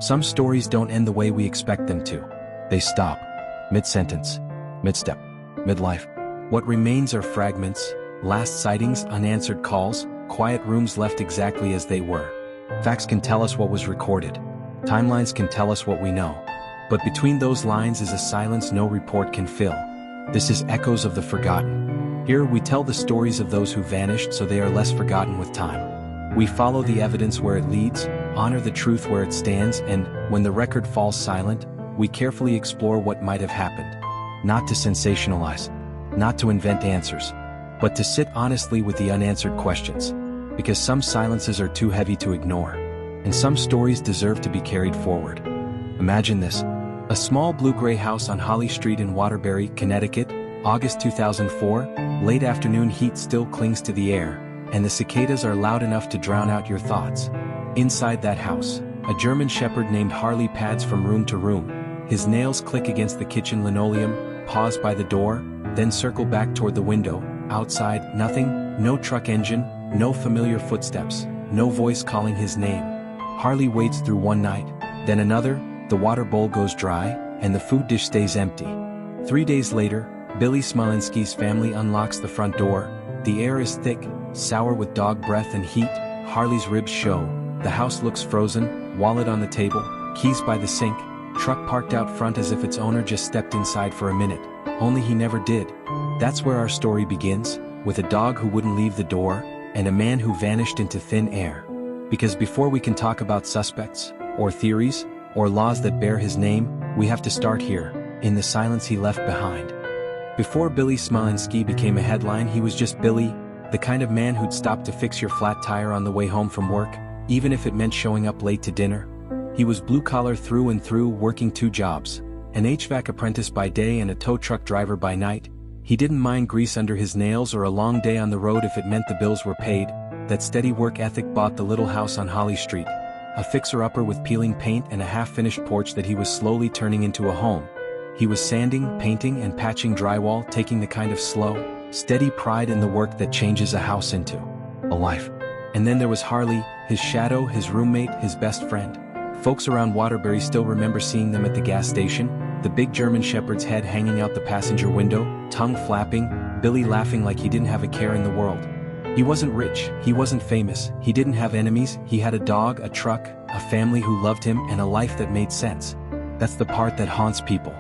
Some stories don't end the way we expect them to. They stop. Mid-sentence. Mid-step. Midlife. What remains are fragments, last sightings, unanswered calls, quiet rooms left exactly as they were. Facts can tell us what was recorded. Timelines can tell us what we know. But between those lines is a silence no report can fill. This is Echoes of the Forgotten. Here we tell the stories of those who vanished so they are less forgotten with time. We follow the evidence where it leads, honor the truth where it stands, and, when the record falls silent, we carefully explore what might have happened. Not to sensationalize, not to invent answers, but to sit honestly with the unanswered questions. Because some silences are too heavy to ignore, and some stories deserve to be carried forward. Imagine this. A small blue-gray house on Harley Street in Waterbury, Connecticut, August 2004, late afternoon heat still clings to the air, and the cicadas are loud enough to drown out your thoughts. Inside that house, a German shepherd named Harley pads from room to room. His nails click against the kitchen linoleum, pause by the door, then circle back toward the window. Outside, nothing, no truck engine, no familiar footsteps, no voice calling his name. Harley waits through one night, then another, the water bowl goes dry, and the food dish stays empty. 3 days later, Billy Smolinski's family unlocks the front door. The air is thick, sour with dog breath and heat. Harley's ribs show. The house looks frozen, wallet on the table, keys by the sink, truck parked out front as if its owner just stepped inside for a minute. Only he never did. That's where our story begins, with a dog who wouldn't leave the door, and a man who vanished into thin air. Because before we can talk about suspects, or theories, or laws that bear his name, we have to start here, in the silence he left behind. Before Billy Smolinski became a headline, he was just Billy, the kind of man who'd stop to fix your flat tire on the way home from work, even if it meant showing up late to dinner. He was blue-collar through and through, working 2 jobs, an HVAC apprentice by day and a tow truck driver by night. He didn't mind grease under his nails or a long day on the road if it meant the bills were paid. That steady work ethic bought the little house on Harley Street, a fixer-upper with peeling paint and a half-finished porch that he was slowly turning into a home. He was sanding, painting, and patching drywall, taking the kind of slow, steady pride in the work that changes a house into a life. And then there was Harley, his shadow, his roommate, his best friend. Folks around Waterbury still remember seeing them at the gas station, the big German shepherd's head hanging out the passenger window, tongue flapping, Billy laughing like he didn't have a care in the world. He wasn't rich, he wasn't famous, he didn't have enemies, he had a dog, a truck, a family who loved him, and a life that made sense. That's the part that haunts people.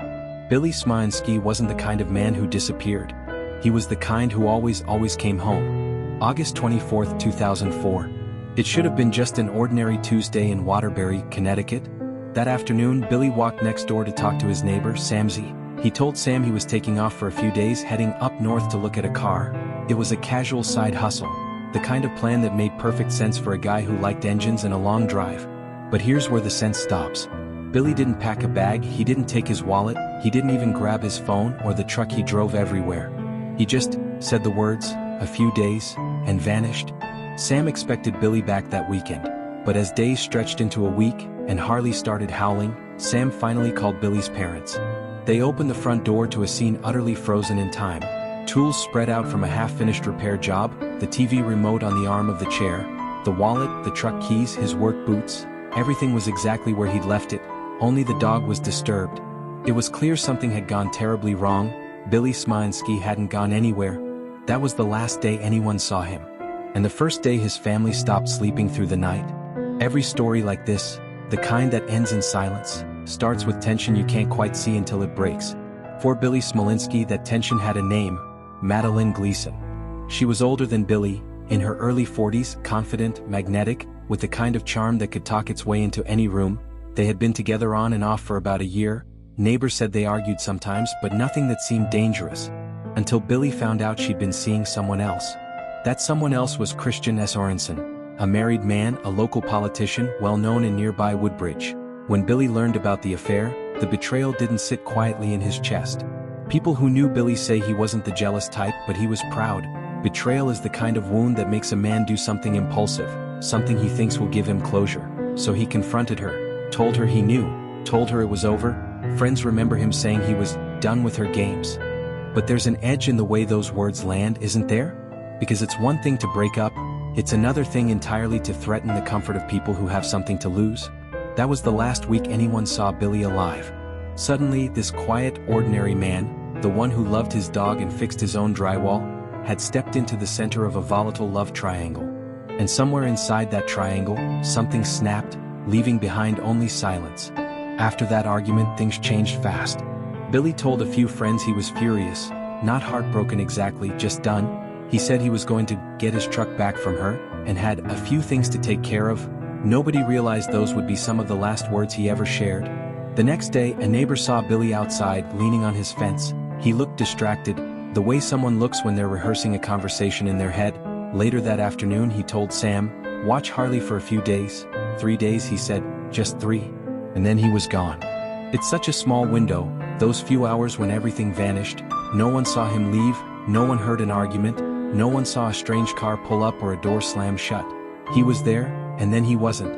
Billy Smolinski wasn't the kind of man who disappeared. He was the kind who always came home. August 24, 2004. It should have been just an ordinary Tuesday in Waterbury, Connecticut. That afternoon, Billy walked next door to talk to his neighbor, Samsy. He told Sam he was taking off for a few days, heading up north to look at a car. It was a casual side hustle, the kind of plan that made perfect sense for a guy who liked engines and a long drive. But here's where the sense stops. Billy didn't pack a bag, he didn't take his wallet, he didn't even grab his phone or the truck he drove everywhere. He just said the words, "a few days," and vanished. Sam expected Billy back that weekend, but as days stretched into a week, and Harley started howling, Sam finally called Billy's parents. They opened the front door to a scene utterly frozen in time. Tools spread out from a half-finished repair job, the TV remote on the arm of the chair, the wallet, the truck keys, his work boots. Everything was exactly where he'd left it, only the dog was disturbed. It was clear something had gone terribly wrong. Billy Smolinski hadn't gone anywhere. That was the last day anyone saw him. And the first day his family stopped sleeping through the night. Every story like this, the kind that ends in silence, starts with tension you can't quite see until it breaks. For Billy Smolinski, that tension had a name, Madeline Gleason. She was older than Billy, in her early 40s, confident, magnetic, with the kind of charm that could talk its way into any room. They had been together on and off for about a year. Neighbors said they argued sometimes, but nothing that seemed dangerous. Until Billy found out she'd been seeing someone else. That someone else was Christian S. Sorensen, a married man, a local politician, well known in nearby Woodbridge. When Billy learned about the affair, the betrayal didn't sit quietly in his chest. People who knew Billy say he wasn't the jealous type, but he was proud. Betrayal is the kind of wound that makes a man do something impulsive, something he thinks will give him closure. So he confronted her, told her he knew, told her it was over. Friends remember him saying he was done with her games. But there's an edge in the way those words land, isn't there? Because it's one thing to break up, it's another thing entirely to threaten the comfort of people who have something to lose. That was the last week anyone saw Billy alive. Suddenly, this quiet, ordinary man, the one who loved his dog and fixed his own drywall, had stepped into the center of a volatile love triangle. And somewhere inside that triangle, something snapped, leaving behind only silence. After that argument, things changed fast. Billy told a few friends he was furious, not heartbroken exactly, just done. He said he was going to get his truck back from her, and had a few things to take care of. Nobody realized those would be some of the last words he ever shared. The next day, a neighbor saw Billy outside, leaning on his fence. He looked distracted, the way someone looks when they're rehearsing a conversation in their head. Later that afternoon, he told Sam, "Watch Harley for a few days." 3 days, he said, just 3. And then he was gone. It's such a small window, those few hours when everything vanished. No one saw him leave, no one heard an argument, no one saw a strange car pull up or a door slam shut. He was there, and then he wasn't.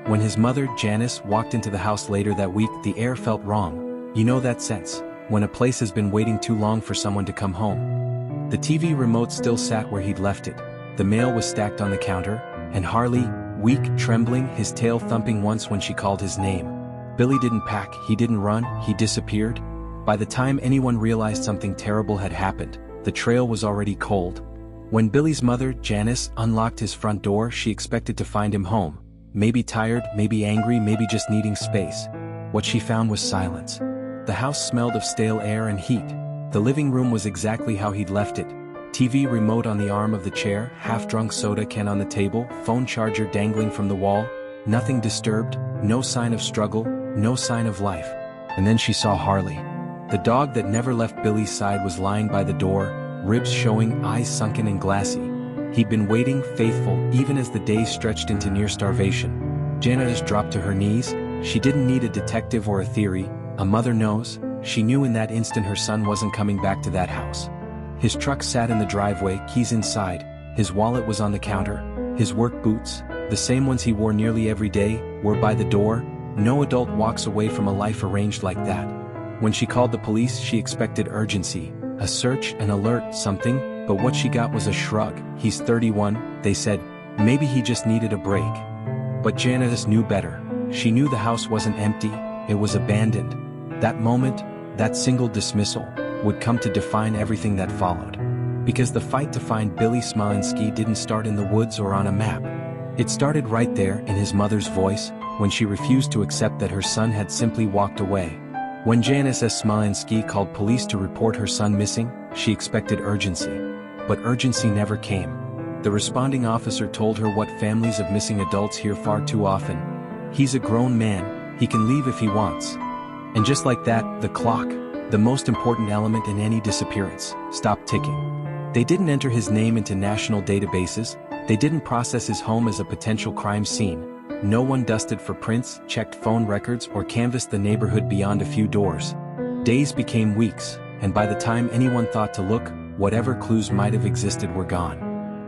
When his mother, Janice, walked into the house later that week, the air felt wrong. You know that sense, when a place has been waiting too long for someone to come home. The TV remote still sat where he'd left it. The mail was stacked on the counter, and Harley, weak, trembling, his tail thumping once when she called his name. Billy didn't pack, he didn't run, he disappeared. By the time anyone realized something terrible had happened, the trail was already cold. When Billy's mother, Janice, unlocked his front door, she expected to find him home. Maybe tired, maybe angry, maybe just needing space. What she found was silence. The house smelled of stale air and heat. The living room was exactly how he'd left it. TV remote on the arm of the chair, half-drunk soda can on the table, phone charger dangling from the wall. Nothing disturbed, no sign of struggle, no sign of life. And then she saw Harley. The dog that never left Billy's side was lying by the door, ribs showing, eyes sunken and glassy. He'd been waiting, faithful, even as the days stretched into near starvation. Janice dropped to her knees. She didn't need a detective or a theory. A mother knows. She knew in that instant her son wasn't coming back to that house. His truck sat in the driveway, keys inside. His wallet was on the counter. His work boots, the same ones he wore nearly every day, were by the door. No adult walks away from a life arranged like that. When she called the police, she expected urgency, a search, an alert, something, but what she got was a shrug. "He's 31, they said. Maybe he just needed a break." But Janice knew better. She knew the house wasn't empty, it was abandoned. That moment, that single dismissal, would come to define everything that followed. Because the fight to find Billy Smolinski didn't start in the woods or on a map. It started right there in his mother's voice, when she refused to accept that her son had simply walked away. When Janice S. Smolinski called police to report her son missing, she expected urgency. But urgency never came. The responding officer told her what families of missing adults hear far too often. "He's a grown man, he can leave if he wants." And just like that, the clock, the most important element in any disappearance, stopped ticking. They didn't enter his name into national databases, they didn't process his home as a potential crime scene. No one dusted for prints, checked phone records, or canvassed the neighborhood beyond a few doors. Days became weeks, and by the time anyone thought to look, whatever clues might have existed were gone.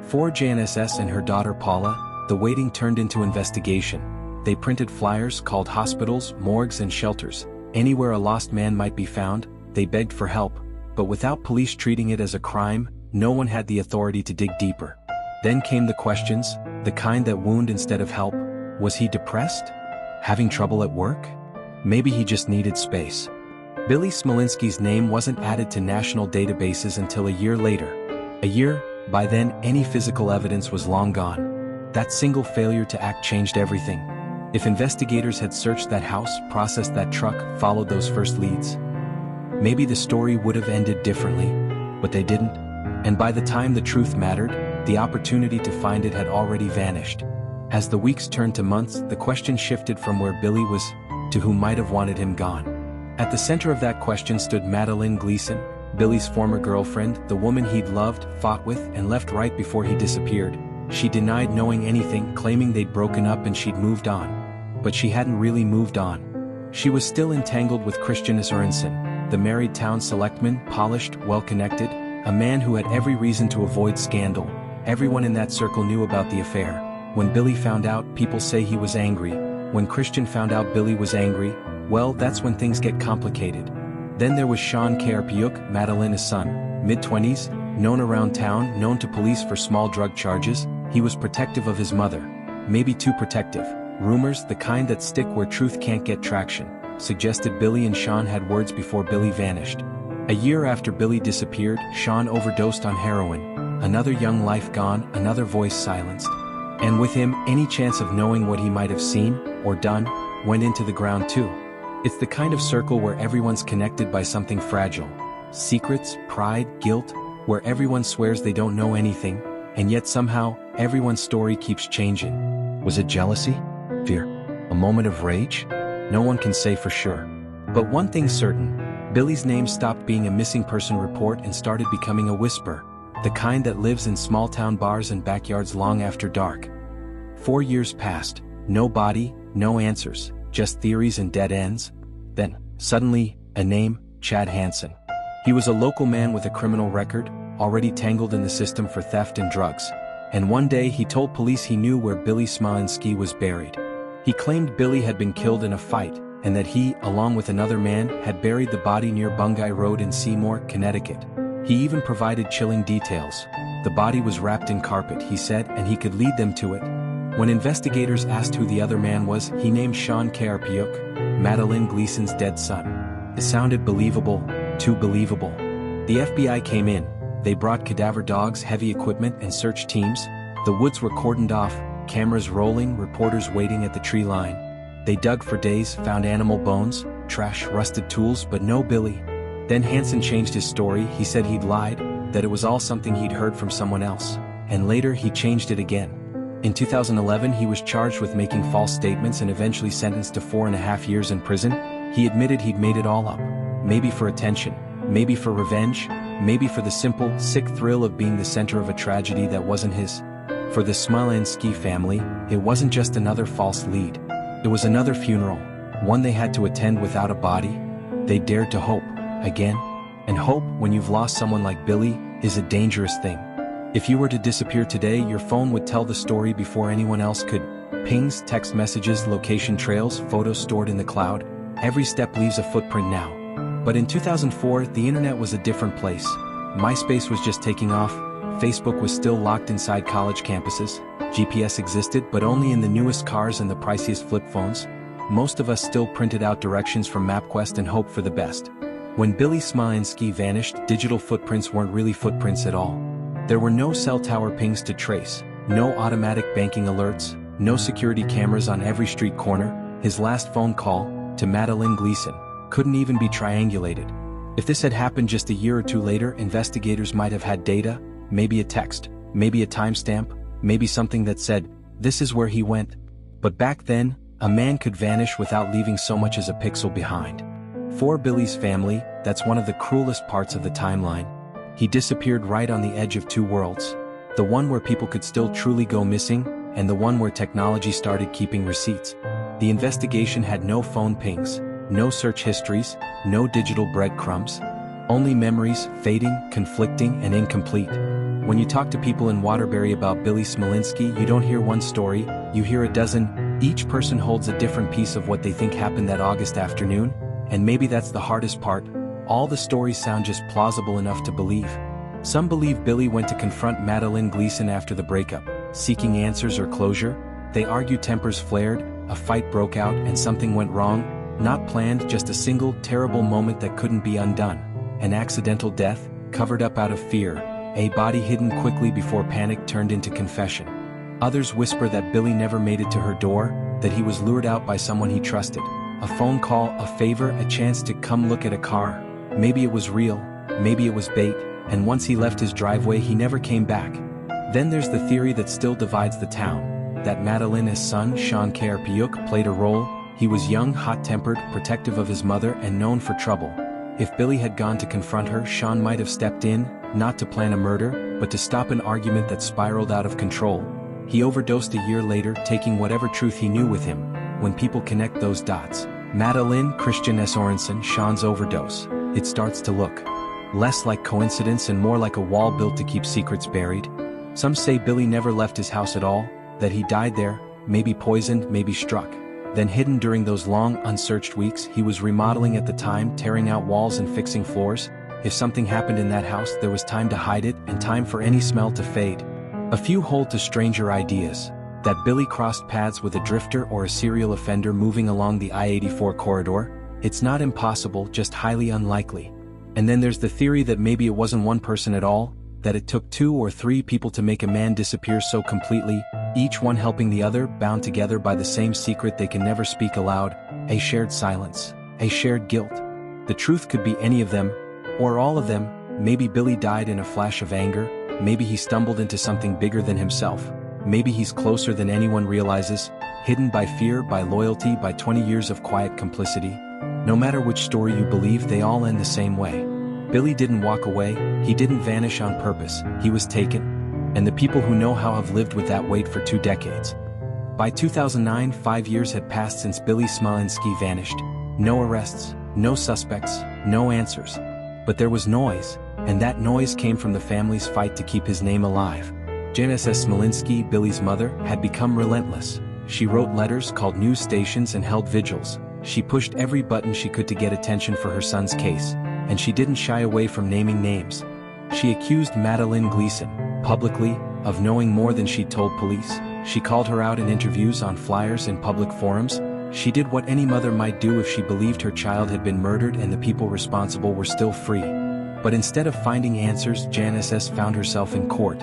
For Janice S. and her daughter Paula, the waiting turned into investigation. They printed flyers, called hospitals, morgues, and shelters. Anywhere a lost man might be found, they begged for help, but without police treating it as a crime, no one had the authority to dig deeper. Then came the questions, the kind that wound instead of help. Was he depressed? Having trouble at work? Maybe he just needed space. Billy Smolinski's name wasn't added to national databases until a year later. A year, by then any physical evidence was long gone. That single failure to act changed everything. If investigators had searched that house, processed that truck, followed those first leads, maybe the story would have ended differently, but they didn't. And by the time the truth mattered, the opportunity to find it had already vanished. As the weeks turned to months, the question shifted from where Billy was, to who might have wanted him gone. At the center of that question stood Madeline Gleason, Billy's former girlfriend, the woman he'd loved, fought with, and left right before he disappeared. She denied knowing anything, claiming they'd broken up and she'd moved on. But she hadn't really moved on. She was still entangled with Christian Sorensen, the married town selectman, polished, well-connected, a man who had every reason to avoid scandal. Everyone in that circle knew about the affair. When Billy found out, people say he was angry. When Christian found out Billy was angry, well, that's when things get complicated. Then there was Sean Karpiuk, Madeline's son, mid-20s, known around town, known to police for small drug charges. He was protective of his mother. Maybe too protective. Rumors, the kind that stick where truth can't get traction, suggested Billy and Sean had words before Billy vanished. A year after Billy disappeared, Sean overdosed on heroin. Another young life gone, another voice silenced. And with him, any chance of knowing what he might have seen, or done, went into the ground too. It's the kind of circle where everyone's connected by something fragile. Secrets, pride, guilt, where everyone swears they don't know anything, and yet somehow, everyone's story keeps changing. Was it jealousy? Fear? A moment of rage? No one can say for sure. But one thing's certain, Billy's name stopped being a missing person report and started becoming a whisper, the kind that lives in small-town bars and backyards long after dark. 4 years passed, no body, no answers, just theories and dead ends. Then, suddenly, a name, Chad Hansen. He was a local man with a criminal record, already tangled in the system for theft and drugs. And one day he told police he knew where Billy Smolinski was buried. He claimed Billy had been killed in a fight, and that he, along with another man, had buried the body near Bungay Road in Seymour, Connecticut. He even provided chilling details. The body was wrapped in carpet, he said, and he could lead them to it. When investigators asked who the other man was, he named Sean P.I.T.A, Madeleine Gleason's dead son. It sounded believable, too believable. The FBI came in. They brought cadaver dogs, heavy equipment, and search teams. The woods were cordoned off, cameras rolling, reporters waiting at the tree line. They dug for days, found animal bones, trash, rusted tools, but no Billy. Then Hansen changed his story. He said he'd lied, that it was all something he'd heard from someone else. And later he changed it again. In 2011 he was charged with making false statements and eventually sentenced to 4.5 years in prison. He admitted he'd made it all up. Maybe for attention, maybe for revenge, maybe for the simple, sick thrill of being the center of a tragedy that wasn't his. For the Smolinski family, it wasn't just another false lead. It was another funeral, one they had to attend without a body. They dared to hope, again. And hope, when you've lost someone like Billy, is a dangerous thing. If you were to disappear today, your phone would tell the story before anyone else could. Pings, text messages, location trails, photos stored in the cloud. Every step leaves a footprint now. But in 2004, the internet was a different place. MySpace was just taking off. Facebook was still locked inside college campuses. GPS existed, but only in the newest cars and the priciest flip phones. Most of us still printed out directions from MapQuest and hoped for the best. When Billy Smolinski vanished, digital footprints weren't really footprints at all. There were no cell tower pings to trace, no automatic banking alerts, no security cameras on every street corner. His last phone call, to Madeleine Gleason, couldn't even be triangulated. If this had happened just a year or two later, investigators might have had data, maybe a text, maybe a timestamp, maybe something that said, "This is where he went." But back then, a man could vanish without leaving so much as a pixel behind. For Billy's family, that's one of the cruelest parts of the timeline. He disappeared right on the edge of two worlds. The one where people could still truly go missing, and the one where technology started keeping receipts. The investigation had no phone pings, no search histories, no digital breadcrumbs. Only memories, fading, conflicting, and incomplete. When you talk to people in Waterbury about Billy Smolinski, you don't hear one story, you hear a dozen. Each person holds a different piece of what they think happened that August afternoon, and maybe that's the hardest part. All the stories sound just plausible enough to believe. Some believe Billy went to confront Madeleine Gleason after the breakup, seeking answers or closure. They argue tempers flared, a fight broke out, and something went wrong. Not planned, just a single, terrible moment that couldn't be undone. An accidental death, covered up out of fear. A body hidden quickly before panic turned into confession. Others whisper that Billy never made it to her door, that he was lured out by someone he trusted. A phone call, a favor, a chance to come look at a car. Maybe it was real, maybe it was bait, and once he left his driveway he never came back. Then there's the theory that still divides the town, that Madeleine's son, Sean P.I.T.A, played a role. He was young, hot-tempered, protective of his mother, and known for trouble. If Billy had gone to confront her, Sean might have stepped in, not to plan a murder, but to stop an argument that spiraled out of control. He overdosed a year later, taking whatever truth he knew with him. When people connect those dots, Madeleine Christian Sorensen, Sean's overdose, it starts to look less like coincidence and more like a wall built to keep secrets buried. Some say Billy never left his house at all, that he died there, maybe poisoned, maybe struck. Then hidden during those long, unsearched weeks. He was remodeling at the time, tearing out walls and fixing floors. If something happened in that house, there was time to hide it and time for any smell to fade. A few hold to stranger ideas. that Billy crossed paths with a drifter or a serial offender moving along the I-84 corridor? It's not impossible, just highly unlikely. And then there's the theory that maybe it wasn't one person at all, that it took 2 or 3 people to make a man disappear so completely, each one helping the other, bound together by the same secret they can never speak aloud, a shared silence, a shared guilt. The truth could be any of them, or all of them. Maybe Billy died in a flash of anger, maybe he stumbled into something bigger than himself, maybe he's closer than anyone realizes, hidden by fear, by loyalty, by 20 years of quiet complicity. No matter which story you believe, they all end the same way. Billy didn't walk away, he didn't vanish on purpose, he was taken. And the people who know how have lived with that weight for 2 decades. By 2009, 5 years had passed since Billy Smolinski vanished. No arrests, no suspects, no answers. But there was noise, and that noise came from the family's fight to keep his name alive. Janice Smolinski, Billy's mother, had become relentless. She wrote letters, called news stations, and held vigils. She pushed every button she could to get attention for her son's case, and she didn't shy away from naming names. She accused Madeleine Gleason, publicly, of knowing more than she'd told police. She called her out in interviews, on flyers, in public forums. She did what any mother might do if she believed her child had been murdered and the people responsible were still free. But instead of finding answers, Janice S. found herself in court.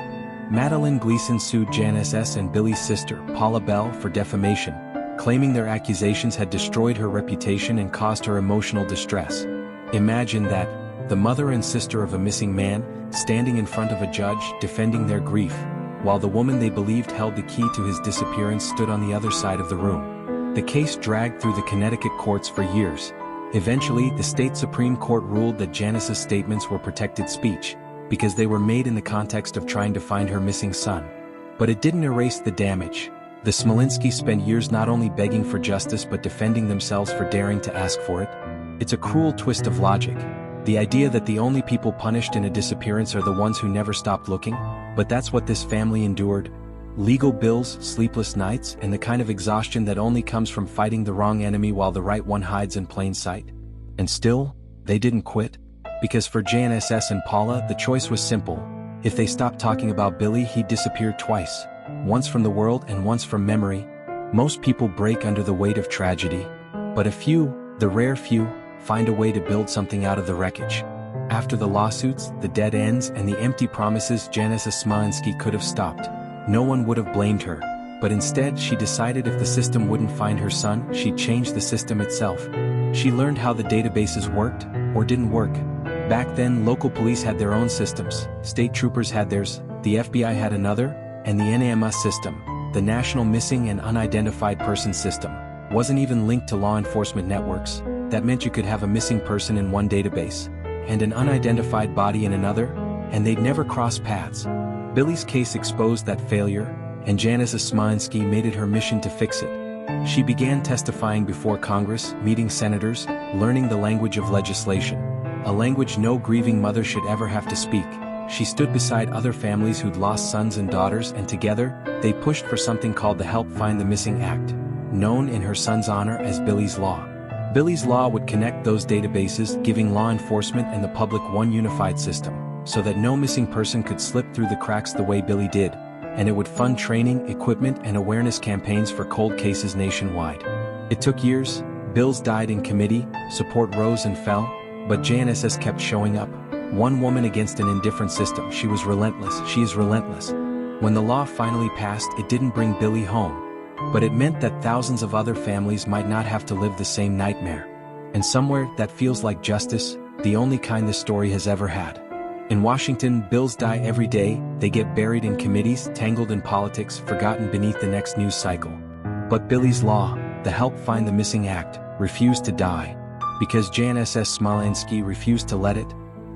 Madeleine Gleason sued Janice S. and Billy's sister, Paula Bell, for defamation, claiming their accusations had destroyed her reputation and caused her emotional distress. Imagine that, the mother and sister of a missing man, standing in front of a judge, defending their grief, while the woman they believed held the key to his disappearance stood on the other side of the room. The case dragged through the Connecticut courts for years. Eventually, the state Supreme Court ruled that Janice's statements were protected speech, because they were made in the context of trying to find her missing son. But it didn't erase the damage. The Smolinskis spent years not only begging for justice but defending themselves for daring to ask for it. It's a cruel twist of logic. The idea that the only people punished in a disappearance are the ones who never stopped looking, but that's what this family endured. Legal bills, sleepless nights, and the kind of exhaustion that only comes from fighting the wrong enemy while the right one hides in plain sight. And still, they didn't quit. Because for Janice S. and Paula, the choice was simple. If they stopped talking about Billy, he'd disappeared twice. Once from the world and once from memory. Most people break under the weight of tragedy. But a few, the rare few, find a way to build something out of the wreckage. After the lawsuits, the dead ends, and the empty promises, Janice Smolinski could have stopped. No one would have blamed her. But instead, she decided if the system wouldn't find her son, she'd change the system itself. She learned how the databases worked, or didn't work. Back then, local police had their own systems, state troopers had theirs, the FBI had another, and the NAMS system, the National Missing and Unidentified Person System, wasn't even linked to law enforcement networks. That meant you could have a missing person in one database, and an unidentified body in another, and they'd never cross paths. Billy's case exposed that failure, and Janice Smolinski made it her mission to fix it. She began testifying before Congress, meeting senators, learning the language of legislation, a language no grieving mother should ever have to speak. She stood beside other families who'd lost sons and daughters, and together, they pushed for something called the Help Find the Missing Act, known in her son's honor as Billy's Law. Billy's Law would connect those databases, giving law enforcement and the public one unified system, so that no missing person could slip through the cracks the way Billy did, and it would fund training, equipment, and awareness campaigns for cold cases nationwide. It took years, bills died in committee, support rose and fell, but Janice S. kept showing up. One woman against an indifferent system. She was relentless. She is relentless. When the law finally passed, it didn't bring Billy home. But it meant that thousands of other families might not have to live the same nightmare. And somewhere, that feels like justice, the only kind this story has ever had. In Washington, bills die every day, they get buried in committees, tangled in politics, forgotten beneath the next news cycle. But Billy's Law, the Help Find the Missing Act, refused to die. Because Janice Smolinski refused to let it.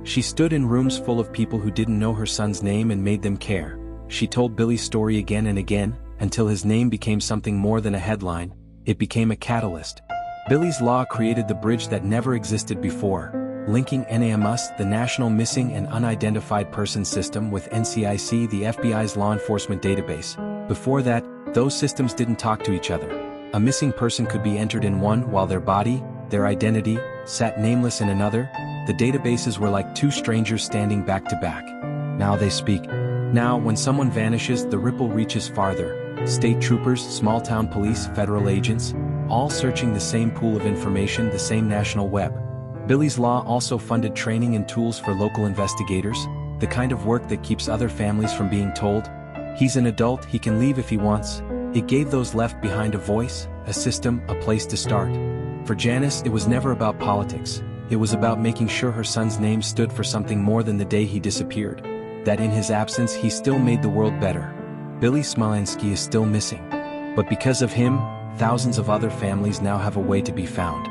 She stood in rooms full of people who didn't know her son's name and made them care. She told Billy's story again and again, until his name became something more than a headline. It became a catalyst. Billy's Law created the bridge that never existed before, linking NAMS, the National Missing and Unidentified Person System, with NCIC, the FBI's law enforcement database. Before that, those systems didn't talk to each other. A missing person could be entered in one while their body, their identity, sat nameless in another. The databases were like two strangers standing back to back. Now they speak. Now, when someone vanishes, the ripple reaches farther. state troopers, small-town police, federal agents, all searching the same pool of information, the same national web. Billy's Law also funded training and tools for local investigators, the kind of work that keeps other families from being told. He's an adult, he can leave if he wants. It gave those left behind a voice, a system, a place to start. For Janice, it was never about politics. It was about making sure her son's name stood for something more than the day he disappeared. That in his absence he still made the world better. Billy Smolinski is still missing. But because of him, thousands of other families now have a way to be found.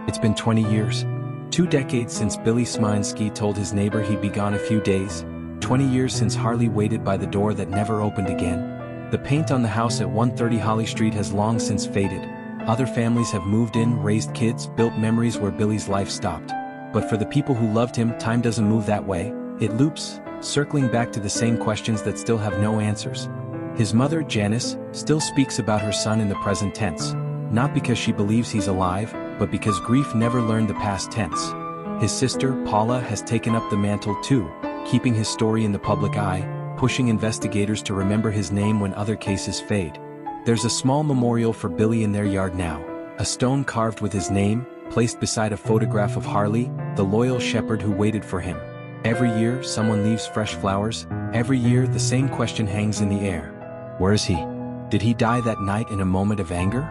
It's been 20 years. 2 decades since Billy Smolinski told his neighbor he'd be gone a few days. 20 years since Harley waited by the door that never opened again. The paint on the house at 130 Holly Street has long since faded. Other families have moved in, raised kids, built memories where Billy's life stopped. But for the people who loved him, time doesn't move that way. It loops, circling back to the same questions that still have no answers. His mother, Janice, still speaks about her son in the present tense. Not because she believes he's alive, but because grief never learned the past tense. His sister, Paula, has taken up the mantle too, keeping his story in the public eye, pushing investigators to remember his name when other cases fade. There's a small memorial for Billy in their yard now, a stone carved with his name, placed beside a photograph of Harley, the loyal shepherd who waited for him. Every year, someone leaves fresh flowers. Every year, the same question hangs in the air. Where is he? Did he die that night in a moment of anger?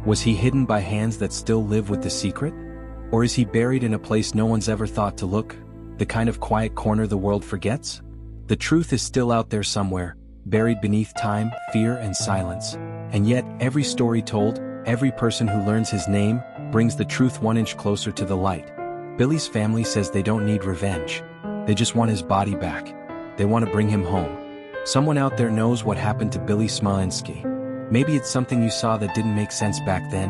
Was he hidden by hands that still live with the secret? Or is he buried in a place no one's ever thought to look? The kind of quiet corner the world forgets? The truth is still out there somewhere, buried beneath time, fear, and silence. And yet, every story told, every person who learns his name, brings the truth 1 inch closer to the light. Billy's family says they don't need revenge. They just want his body back. They want to bring him home. Someone out there knows what happened to Billy Smolinski. Maybe it's something you saw that didn't make sense back then.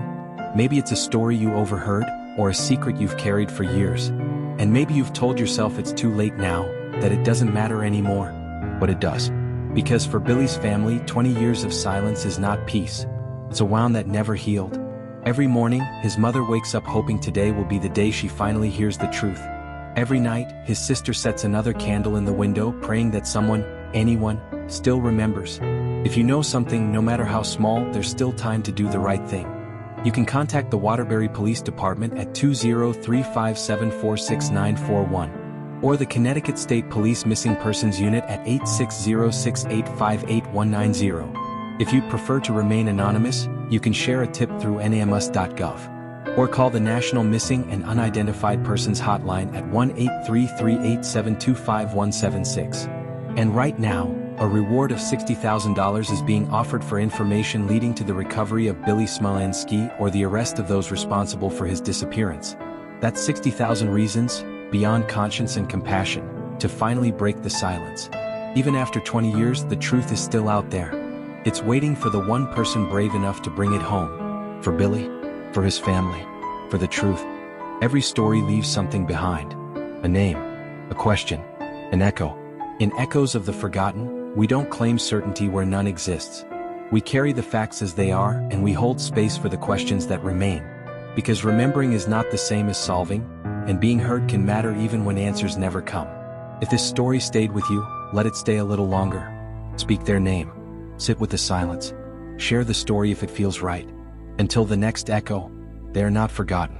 Maybe it's a story you overheard, or a secret you've carried for years. And maybe you've told yourself it's too late now, that it doesn't matter anymore. But it does. Because for Billy's family, 20 years of silence is not peace. It's a wound that never healed. Every morning, his mother wakes up hoping today will be the day she finally hears the truth. Every night, his sister sets another candle in the window, praying that someone, anyone, still remembers. If you know something, no matter how small, there's still time to do the right thing. You can contact the Waterbury Police Department at 203-574-6941, or the Connecticut State Police Missing Persons Unit at 860-685-8190. If you'd prefer to remain anonymous, you can share a tip through namus.gov. Or call the National Missing and Unidentified Persons Hotline at 1-833-872-5176. And right now, a reward of $60,000 is being offered for information leading to the recovery of Billy Smolinski or the arrest of those responsible for his disappearance. That's 60,000 reasons, beyond conscience and compassion, to finally break the silence. Even after 20 years, the truth is still out there. It's waiting for the one person brave enough to bring it home. For Billy, for his family, for the truth. Every story leaves something behind. A name, a question, an echo. In Echoes of the Forgotten, we don't claim certainty where none exists. We carry the facts as they are, and we hold space for the questions that remain. Because remembering is not the same as solving, and being heard can matter even when answers never come. If this story stayed with you, let it stay a little longer. Speak their name. Sit with the silence. Share the story if it feels right. Until the next echo, they are not forgotten.